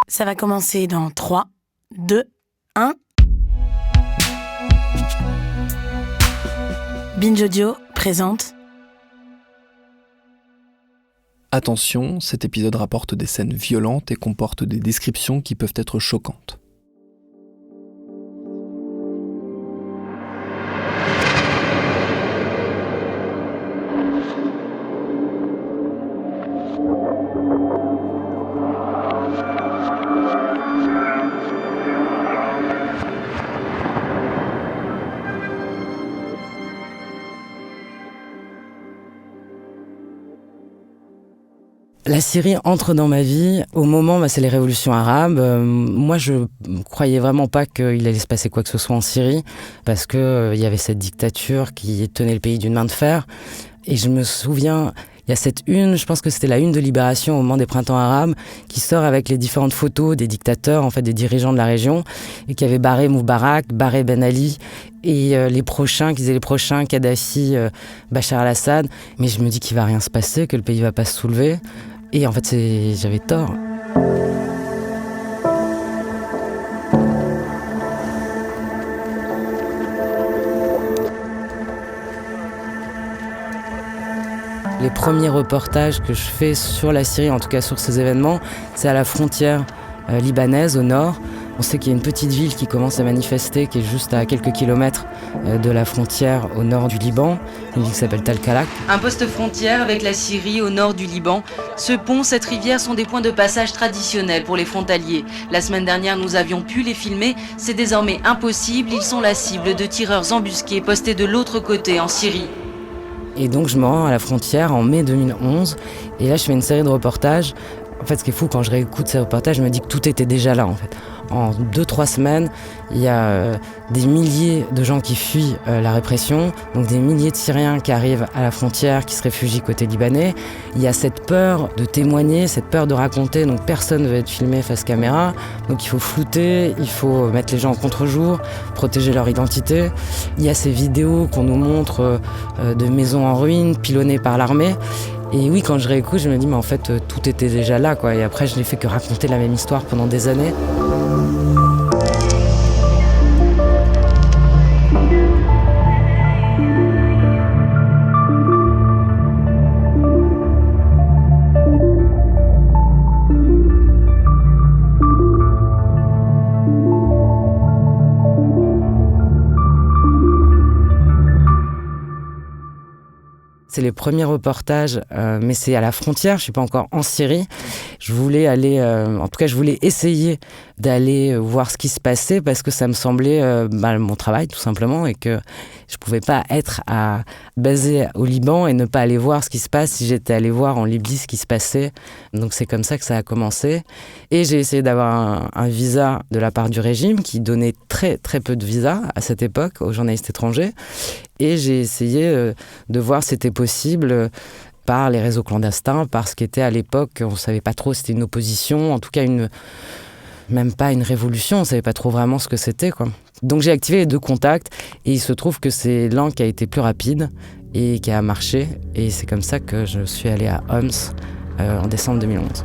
Ça va commencer dans 3, 2, 1. Binge Audio présente. Attention, cet épisode rapporte des scènes violentes et comporte des descriptions qui peuvent être choquantes. La Syrie entre dans ma vie au moment, c'est les révolutions arabes. Moi, je croyais vraiment pas qu'il allait se passer quoi que ce soit en Syrie, parce que il y avait cette dictature qui tenait le pays d'une main de fer. Et je me souviens, il y a cette une, je pense que c'était la une de Libération au moment des printemps arabes, qui sort avec les différentes photos des dictateurs, en fait des dirigeants de la région, et qui avait barré Moubarak, barré Ben Ali, et les prochains, Kadhafi, Bachar al-Assad. Mais je me dis qu'il va rien se passer, que le pays va pas se soulever. Et en fait, j'avais tort. Les premiers reportages que je fais sur la Syrie, en tout cas sur ces événements, c'est à la frontière libanaise, au nord. On sait qu'il y a une petite ville qui commence à manifester, qui est juste à quelques kilomètres de la frontière au nord du Liban, une ville qui s'appelle Talkalak. Un poste frontière avec la Syrie au nord du Liban. Ce pont, cette rivière sont des points de passage traditionnels pour les frontaliers. La semaine dernière, nous avions pu les filmer. C'est désormais impossible. Ils sont la cible de tireurs embusqués postés de l'autre côté, en Syrie. Et donc je me rends à la frontière en mai 2011. Et là, je fais une série de reportages. En fait, ce qui est fou, quand je réécoute ces reportages, je me dis que tout était déjà là, en fait. En 2-3 semaines, il y a des milliers de gens qui fuient la répression, donc des milliers de Syriens qui arrivent à la frontière, qui se réfugient côté libanais. Il y a cette peur de témoigner, cette peur de raconter, donc personne ne veut être filmé face caméra. Donc il faut flouter, il faut mettre les gens en contre-jour, protéger leur identité. Il y a ces vidéos qu'on nous montre de maisons en ruine, pilonnées par l'armée. Et oui, quand je réécoute, je me dis, mais en fait, tout était déjà là, quoi. Et après, je n'ai fait que raconter la même histoire pendant des années. C'est les premiers reportages, mais c'est à la frontière, je suis pas encore en Syrie. Je voulais aller, en tout cas je voulais essayer d'aller voir ce qui se passait parce que ça me semblait mon travail tout simplement et que je pouvais pas être basé au Liban et ne pas aller voir ce qui se passe si j'étais allé voir en Libye ce qui se passait. Donc c'est comme ça que ça a commencé. Et j'ai essayé d'avoir un visa de la part du régime qui donnait très très peu de visas à cette époque aux journalistes étrangers. Et j'ai essayé de voir si c'était possible par les réseaux clandestins, par ce qui était à l'époque, on ne savait pas trop si c'était une opposition, en tout cas même pas une révolution, on ne savait pas trop vraiment ce que c'était, quoi. Donc j'ai activé les 2 contacts et il se trouve que c'est l'un qui a été plus rapide et qui a marché. Et c'est comme ça que je suis allée à Homs en décembre 2011.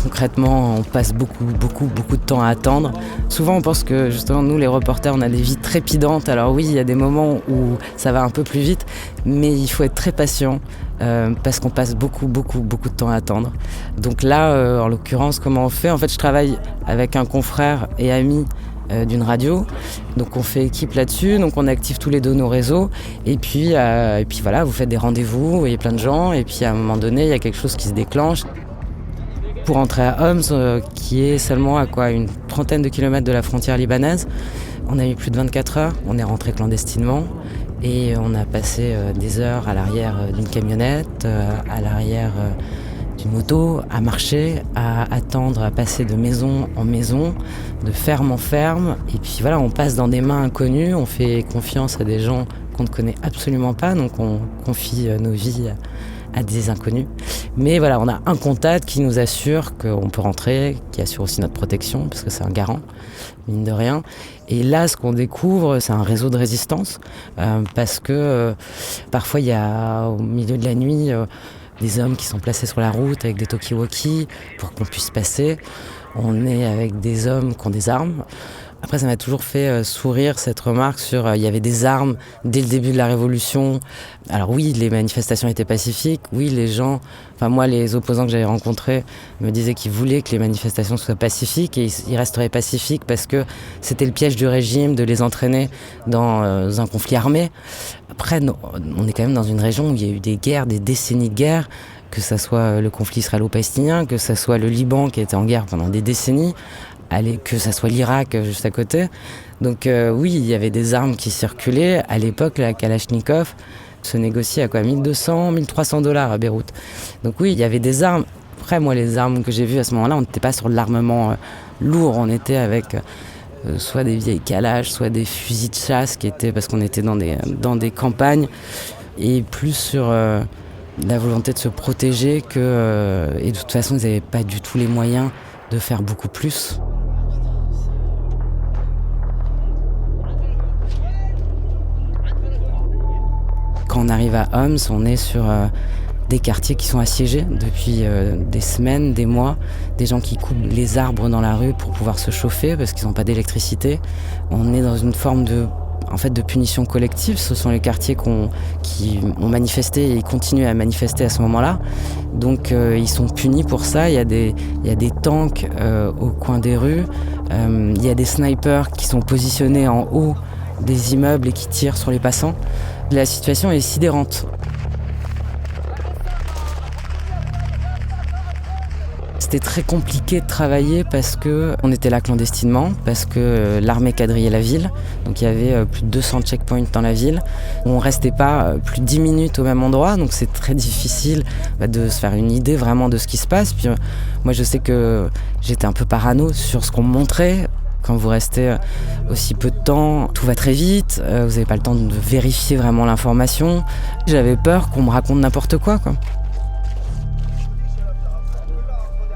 Concrètement, on passe beaucoup de temps à attendre. Souvent, on pense que justement, nous, les reporters, on a des vies trépidantes. Alors oui, il y a des moments où ça va un peu plus vite, mais il faut être très patient parce qu'on passe beaucoup de temps à attendre. Donc là, en l'occurrence, comment on fait ? En fait, je travaille avec un confrère et ami d'une radio. Donc on fait équipe là-dessus, donc on active tous les 2 nos réseaux et puis voilà, vous faites des rendez-vous, vous voyez plein de gens et puis à un moment donné, il y a quelque chose qui se déclenche. Pour entrer à Homs, qui est seulement à une trentaine de kilomètres de la frontière libanaise, on a eu plus de 24 heures, on est rentré clandestinement et on a passé des heures à l'arrière d'une camionnette, à l'arrière d'une moto, à marcher, à attendre, à passer de maison en maison, de ferme en ferme. Et puis voilà, on passe dans des mains inconnues, on fait confiance à des gens qu'on ne connaît absolument pas, donc on confie nos vies à des inconnus. Mais voilà, on a un contact qui nous assure qu'on peut rentrer, qui assure aussi notre protection, parce que c'est un garant, mine de rien. Et là, ce qu'on découvre, c'est un réseau de résistance, parce que parfois, il y a au milieu de la nuit des hommes qui sont placés sur la route avec des talkie-walkie pour qu'on puisse passer. On est avec des hommes qui ont des armes. Après, ça m'a toujours fait sourire cette remarque sur il y avait des armes dès le début de la Révolution. Alors oui, les manifestations étaient pacifiques. Oui, les gens, enfin moi, les opposants que j'avais rencontrés me disaient qu'ils voulaient que les manifestations soient pacifiques et ils resteraient pacifiques parce que c'était le piège du régime de les entraîner dans un conflit armé. Après, on est quand même dans une région où il y a eu des guerres, des décennies de guerre, que ce soit le conflit israélo-palestinien, que ce soit le Liban qui était en guerre pendant des décennies, que ça soit l'Irak juste à côté. Donc oui, il y avait des armes qui circulaient. À l'époque, la Kalachnikov se négociait à quoi, 1200, 1300 $ à Beyrouth. Donc oui, il y avait des armes. Après, moi, les armes que j'ai vues à ce moment-là, on n'était pas sur de l'armement lourd. On était avec soit des vieilles Kalash, soit des fusils de chasse, parce qu'on était dans des campagnes, et plus sur la volonté de se protéger et de toute façon, ils n'avaient pas du tout les moyens de faire beaucoup plus. Quand on arrive à Homs, on est sur des quartiers qui sont assiégés depuis des semaines, des mois. Des gens qui coupent les arbres dans la rue pour pouvoir se chauffer parce qu'ils n'ont pas d'électricité. On est dans une forme de punition collective. Ce sont les quartiers qui ont manifesté et continuent à manifester à ce moment-là. Donc ils sont punis pour ça. Il y a des tanks au coin des rues. Il y a des snipers qui sont positionnés en haut des immeubles et qui tirent sur les passants. La situation est sidérante. C'était très compliqué de travailler parce qu'on était là clandestinement, parce que l'armée quadrillait la ville. Donc il y avait plus de 200 checkpoints dans la ville. On ne restait pas plus de 10 minutes au même endroit, donc c'est très difficile de se faire une idée vraiment de ce qui se passe. Puis moi je sais que j'étais un peu parano sur ce qu'on me montrait. Quand vous restez aussi peu de temps, tout va très vite, vous n'avez pas le temps de vérifier vraiment l'information. J'avais peur qu'on me raconte n'importe quoi.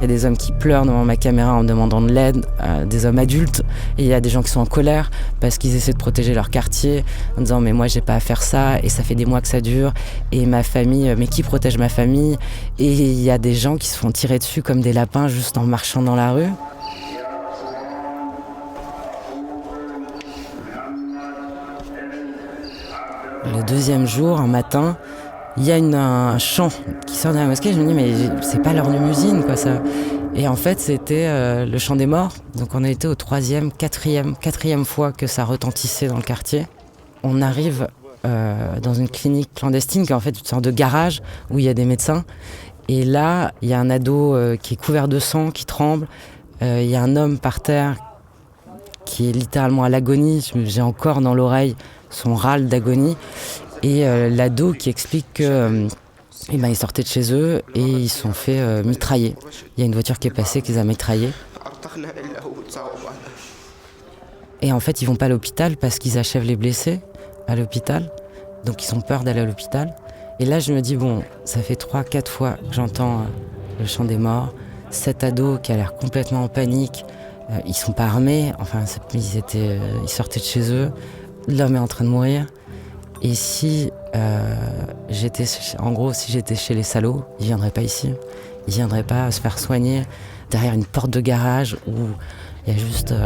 Il y a des hommes qui pleurent devant ma caméra en me demandant de l'aide, des hommes adultes. Et il y a des gens qui sont en colère parce qu'ils essaient de protéger leur quartier en disant « mais moi j'ai pas à faire ça et ça fait des mois que ça dure et ma famille, mais qui protège ma famille ?» Et il y a des gens qui se font tirer dessus comme des lapins juste en marchant dans la rue. Le deuxième jour, un matin, il y a un chant qui sort de la mosquée. Je me dis, mais c'est pas leur limousine, quoi, ça. Et en fait, c'était le chant des morts. Donc on a été au quatrième fois que ça retentissait dans le quartier. On arrive dans une clinique clandestine qui est en fait une sorte de garage où il y a des médecins. Et là, il y a un ado qui est couvert de sang, qui tremble. Il y a un homme par terre qui est littéralement à l'agonie. J'ai encore dans l'oreille son râle d'agonie. Et l'ado qui explique que ils sortaient de chez eux et ils se sont fait mitrailler. Il y a une voiture qui est passée qui les a mitraillés. Et en fait, ils vont pas à l'hôpital parce qu'ils achèvent les blessés à l'hôpital. Donc ils ont peur d'aller à l'hôpital. Et là, je me dis, bon, ça fait 3-4 fois que j'entends le chant des morts. Cet ado qui a l'air complètement en panique. Ils sont pas armés. Enfin, ils sortaient de chez eux. L'homme est en train de mourir. Et si j'étais chez les salauds, ils viendraient pas ici. Ils viendraient pas se faire soigner derrière une porte de garage où il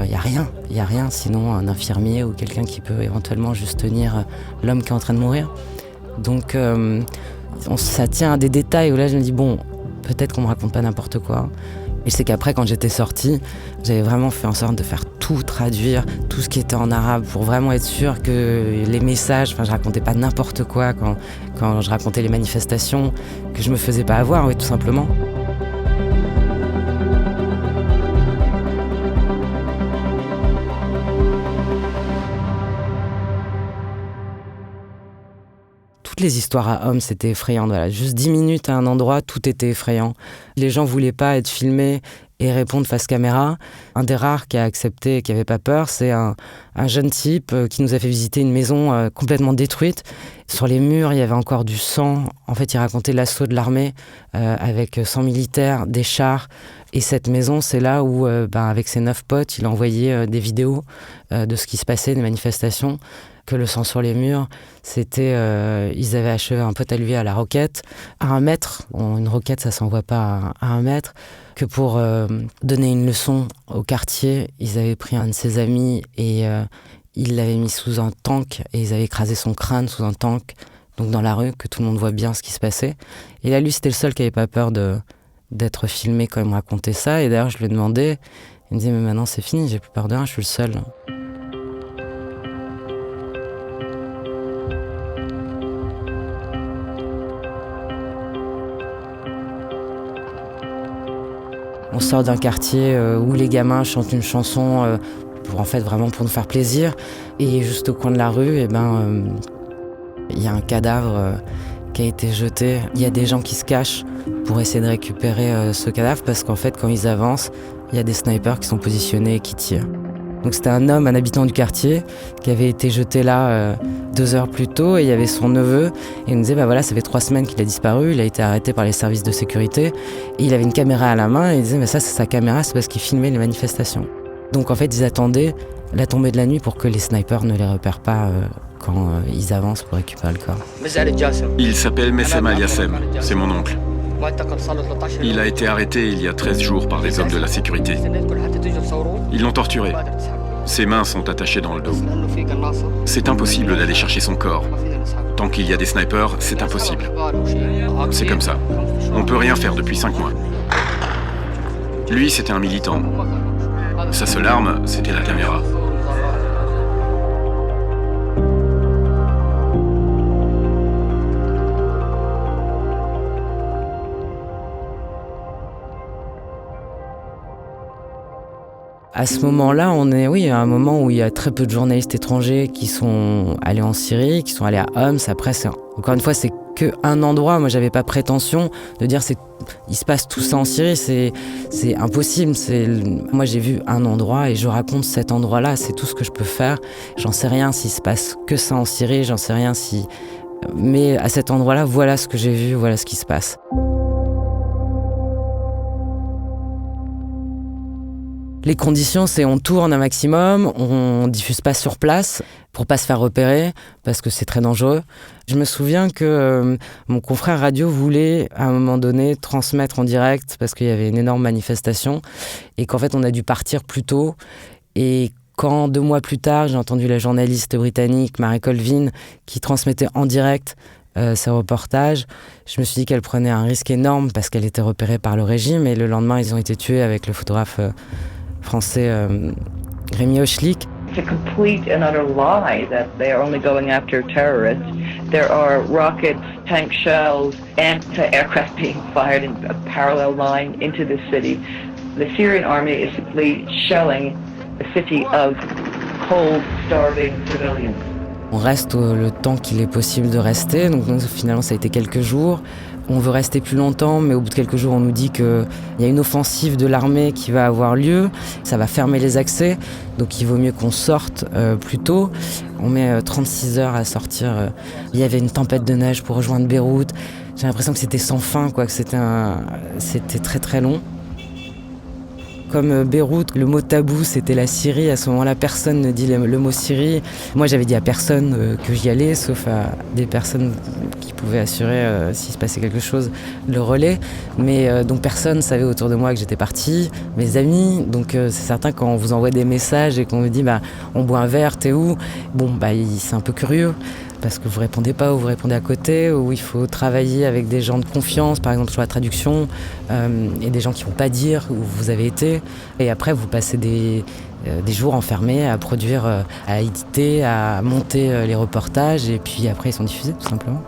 y a rien, sinon un infirmier ou quelqu'un qui peut éventuellement juste tenir l'homme qui est en train de mourir. Donc ça tient à des détails où là je me dis bon, peut-être qu'on me raconte pas n'importe quoi. Et c'est qu'après, quand j'étais sortie, j'avais vraiment fait en sorte de faire tout traduire, tout ce qui était en arabe, pour vraiment être sûr que les messages, je racontais pas n'importe quoi quand je racontais les manifestations, que je me faisais pas avoir, oui, tout simplement. Toutes les histoires à Homs, c'était effrayant. Voilà. Juste 10 minutes à un endroit, tout était effrayant. Les gens voulaient pas être filmés et répondre face caméra. Un des rares qui a accepté et qui n'avait pas peur, c'est un jeune type qui nous a fait visiter une maison complètement détruite. Sur les murs, il y avait encore du sang. En fait, il racontait l'assaut de l'armée avec 100 militaires, des chars. Et cette maison, c'est là où, avec ses 9 potes, il a envoyé des vidéos de ce qui se passait, des manifestations. Que le sang sur les murs, c'était... ils avaient achevé un pote à lui à la roquette, à 1 mètre. Une roquette, ça s'envoie pas à 1 mètre. Que pour donner une leçon au quartier, ils avaient pris un de ses amis et ils l'avaient mis sous un tank et ils avaient écrasé son crâne sous un tank, donc dans la rue, que tout le monde voit bien ce qui se passait. Et là, lui, c'était le seul qui n'avait pas peur d'être filmé quand il me racontait ça. Et d'ailleurs, je lui ai demandé, il me disait, mais maintenant c'est fini, j'ai plus peur de rien, je suis le seul. On sort d'un quartier où les gamins chantent une chanson vraiment pour nous faire plaisir. Et juste au coin de la rue, y a un cadavre qui a été jeté. Il y a des gens qui se cachent pour essayer de récupérer ce cadavre parce qu'en fait, quand ils avancent, il y a des snipers qui sont positionnés et qui tirent. Donc c'était un homme, un habitant du quartier, qui avait été jeté là 2 heures plus tôt, et il y avait son neveu, et il nous disait, ça fait 3 semaines qu'il a disparu, il a été arrêté par les services de sécurité, et il avait une caméra à la main, et il disait, ça c'est sa caméra, c'est parce qu'il filmait les manifestations. Donc en fait, ils attendaient la tombée de la nuit pour que les snipers ne les repèrent pas quand ils avancent pour récupérer le corps. Il s'appelle Messam Al-Yassem, c'est mon oncle. Il a été arrêté il y a 13 jours par des hommes de la sécurité. Ils l'ont torturé. Ses mains sont attachées dans le dos. C'est impossible d'aller chercher son corps. Tant qu'il y a des snipers, c'est impossible. C'est comme ça. On peut rien faire depuis 5 mois. Lui, c'était un militant. Sa seule arme, c'était la caméra. À ce moment-là, on est à un moment où il y a très peu de journalistes étrangers qui sont allés en Syrie, qui sont allés à Homs. Après, encore une fois, c'est qu'un endroit. Moi, j'avais pas prétention de dire il se passe tout ça en Syrie. C'est impossible. Moi, j'ai vu un endroit et je raconte cet endroit-là. C'est tout ce que je peux faire. J'en sais rien s'il se passe que ça en Syrie. J'en sais rien si... Mais à cet endroit-là, voilà ce que j'ai vu, voilà ce qui se passe. Les conditions, c'est on tourne un maximum, on diffuse pas sur place pour pas se faire repérer, parce que c'est très dangereux. Je me souviens que mon confrère radio voulait, à un moment donné, transmettre en direct, parce qu'il y avait une énorme manifestation, et qu'en fait, on a dû partir plus tôt. Et quand 2 mois plus tard, j'ai entendu la journaliste britannique Mary Colvin, qui transmettait en direct ses reportages, je me suis dit qu'elle prenait un risque énorme, parce qu'elle était repérée par le régime, et le lendemain, ils ont été tués avec le photographe français Rémi Hochlik. It's a complete and utter lie that they are only going after terrorists. There are rockets, tank shells, anti-aircraft being fired in a parallel line into the city. The Syrian army is simply shelling a city of cold, starving civilians. On reste le temps qu'il est possible de rester, donc finalement ça a été quelques jours. On veut rester plus longtemps, mais au bout de quelques jours, on nous dit qu'il y a une offensive de l'armée qui va avoir lieu. Ça va fermer les accès, donc il vaut mieux qu'on sorte plus tôt. On met 36 heures à sortir. Il y avait une tempête de neige pour rejoindre Beyrouth. J'ai l'impression que c'était sans fin, que c'était très très long. Comme Beyrouth, le mot tabou, c'était la Syrie. À ce moment-là, personne ne dit le mot Syrie. Moi, j'avais dit à personne que j'y allais, sauf à des personnes qui pouvaient assurer, s'il se passait quelque chose, le relais. Mais donc personne ne savait autour de moi que j'étais partie, mes amis. Donc c'est certain, quand on vous envoie des messages et qu'on vous dit on boit un verre, t'es où ? C'est un peu curieux. Parce que vous répondez pas, ou vous répondez à côté, ou il faut travailler avec des gens de confiance, par exemple sur la traduction, et des gens qui vont pas dire où vous avez été. Et après, vous passez des jours enfermés à produire, à éditer, à monter les reportages, et puis après ils sont diffusés tout simplement.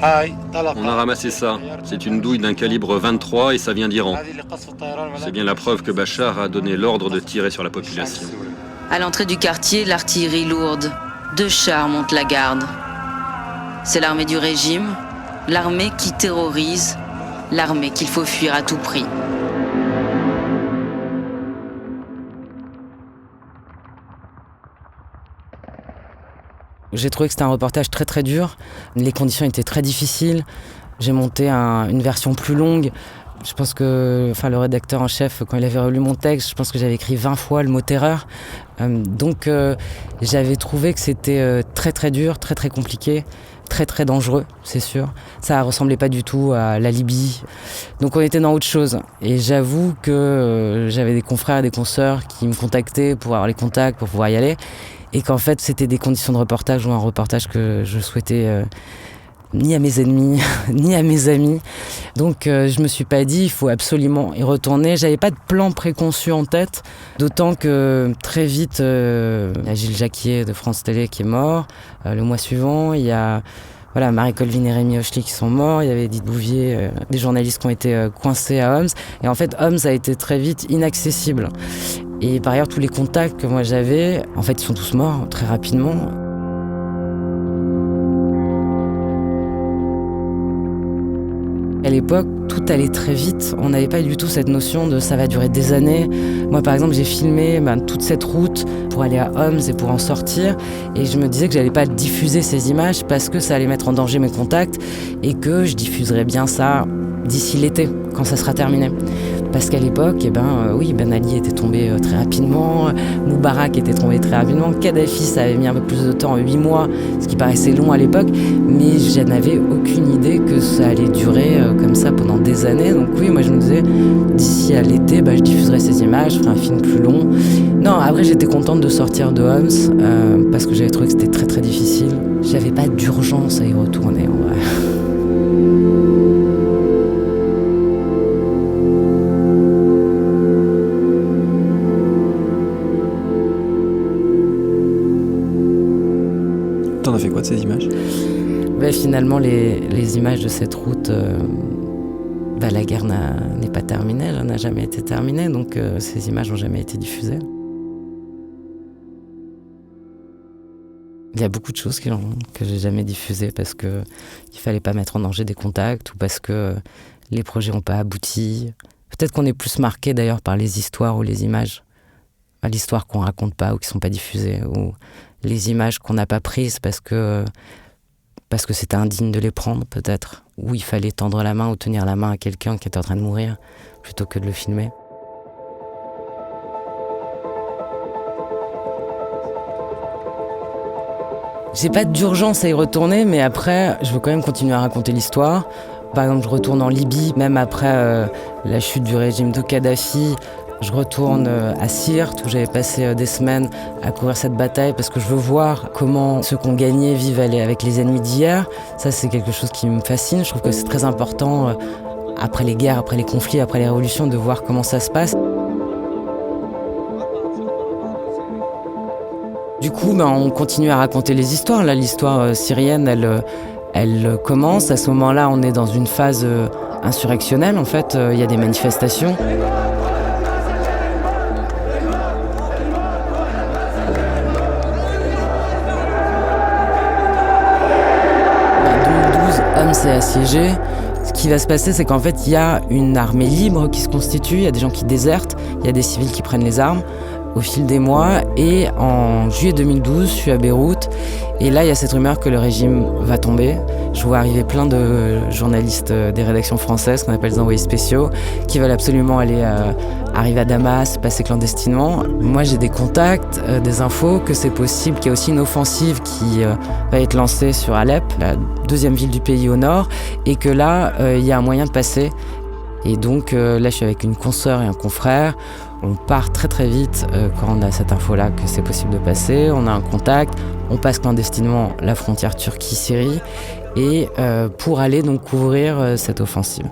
On a ramassé ça. C'est une douille d'un calibre 23 et ça vient d'Iran. C'est bien la preuve que Bachar a donné l'ordre de tirer sur la population. À l'entrée du quartier, l'artillerie lourde. 2 chars montent la garde. C'est l'armée du régime, l'armée qui terrorise, l'armée qu'il faut fuir à tout prix. J'ai trouvé que c'était un reportage très très dur. Les conditions étaient très difficiles. J'ai monté une version plus longue. Je pense que le rédacteur en chef, quand il avait relu mon texte, je pense que j'avais écrit 20 fois le mot terreur. Donc j'avais trouvé que c'était très très dur, très très compliqué, très très dangereux, c'est sûr. Ça ressemblait pas du tout à la Libye. Donc on était dans autre chose. Et j'avoue que j'avais des confrères et des consoeurs qui me contactaient pour avoir les contacts, pour pouvoir y aller. Et qu'en fait c'était des conditions de reportage ou un reportage que je souhaitais ni à mes ennemis, ni à mes amis. Donc je me suis pas dit, il faut absolument y retourner. J'avais pas de plan préconçu en tête, d'autant que très vite, il y a Gilles Jacquier de France Télé qui est mort. Le mois suivant, il y a Marie Colvin et Rémi Hochli qui sont morts. Il y avait Edith Bouvier, des journalistes qui ont été coincés à Homs. Et en fait, Homs a été très vite inaccessible. Et par ailleurs, tous les contacts que moi j'avais, en fait, ils sont tous morts très rapidement. À l'époque, tout allait très vite. On n'avait pas du tout cette notion de ça va durer des années. Moi, par exemple, j'ai filmé toute cette route pour aller à Homs et pour en sortir. Et je me disais que j'allais pas diffuser ces images parce que ça allait mettre en danger mes contacts et que je diffuserais bien ça d'ici l'été, quand ça sera terminé. Parce qu'à l'époque, Ben Ali était tombé très rapidement, Moubarak était tombé très rapidement, Kadhafi, ça avait mis un peu plus de temps, 8 mois, ce qui paraissait long à l'époque, mais je n'avais aucune idée que ça allait durer comme ça pendant des années. Donc oui, moi je me disais, d'ici à l'été, je diffuserai ces images, je ferai un film plus long. Non, après j'étais contente de sortir de Homs, parce que j'avais trouvé que c'était très très difficile. J'avais pas d'urgence à y retourner, en vrai. T'en as fait quoi de ces images ? Finalement, les images de cette route, la guerre n'est pas terminée, elle n'a jamais été terminée, donc ces images n'ont jamais été diffusées. Il y a beaucoup de choses que j'ai jamais diffusées parce qu'il ne fallait pas mettre en danger des contacts ou parce que les projets n'ont pas abouti. Peut-être qu'on est plus marqué d'ailleurs par les histoires ou les images. L'histoire qu'on raconte pas ou qui ne sont pas diffusées, ou les images qu'on n'a pas prises parce que c'était indigne de les prendre peut-être, ou il fallait tendre la main ou tenir la main à quelqu'un qui était en train de mourir plutôt que de le filmer. J'ai pas d'urgence à y retourner, mais après je veux quand même continuer à raconter l'histoire. Par exemple, je retourne en Libye, même après la chute du régime de Kadhafi. Je retourne à Sirte, où j'avais passé des semaines à couvrir cette bataille, parce que je veux voir comment ceux qui ont gagné vivent avec les ennemis d'hier. Ça, c'est quelque chose qui me fascine. Je trouve que c'est très important, après les guerres, après les conflits, après les révolutions, de voir comment ça se passe. Du coup, on continue à raconter les histoires. Là, l'histoire syrienne, elle commence. À ce moment-là, on est dans une phase insurrectionnelle. En fait, il y a des manifestations. C'est assiégé. Ce qui va se passer, c'est qu'en fait, il y a une armée libre qui se constitue, il y a des gens qui désertent, il y a des civils qui prennent les armes au fil des mois. Et en juillet 2012, je suis à Beyrouth, et là, il y a cette rumeur que le régime va tomber. Je vois arriver plein de journalistes des rédactions françaises, qu'on appelle les envoyés spéciaux, qui veulent absolument aller arriver à Damas, passer clandestinement. Moi, j'ai des contacts, des infos, que c'est possible, qu'il y a aussi une offensive qui va être lancée sur Alep, la deuxième ville du pays au nord, et que là, il y a un moyen de passer. Et donc là, je suis avec une consoeur et un confrère. On part très très vite quand on a cette info-là que c'est possible de passer. On a un contact, on passe clandestinement la frontière Turquie-Syrie et pour aller donc couvrir cette offensive.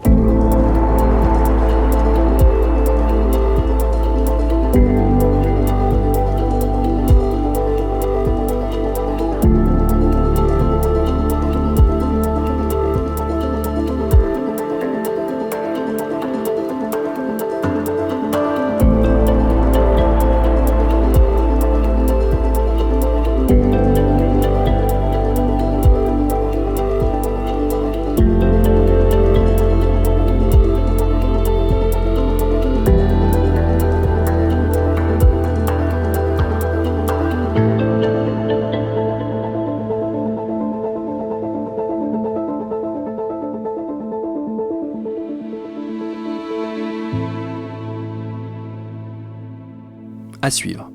À suivre.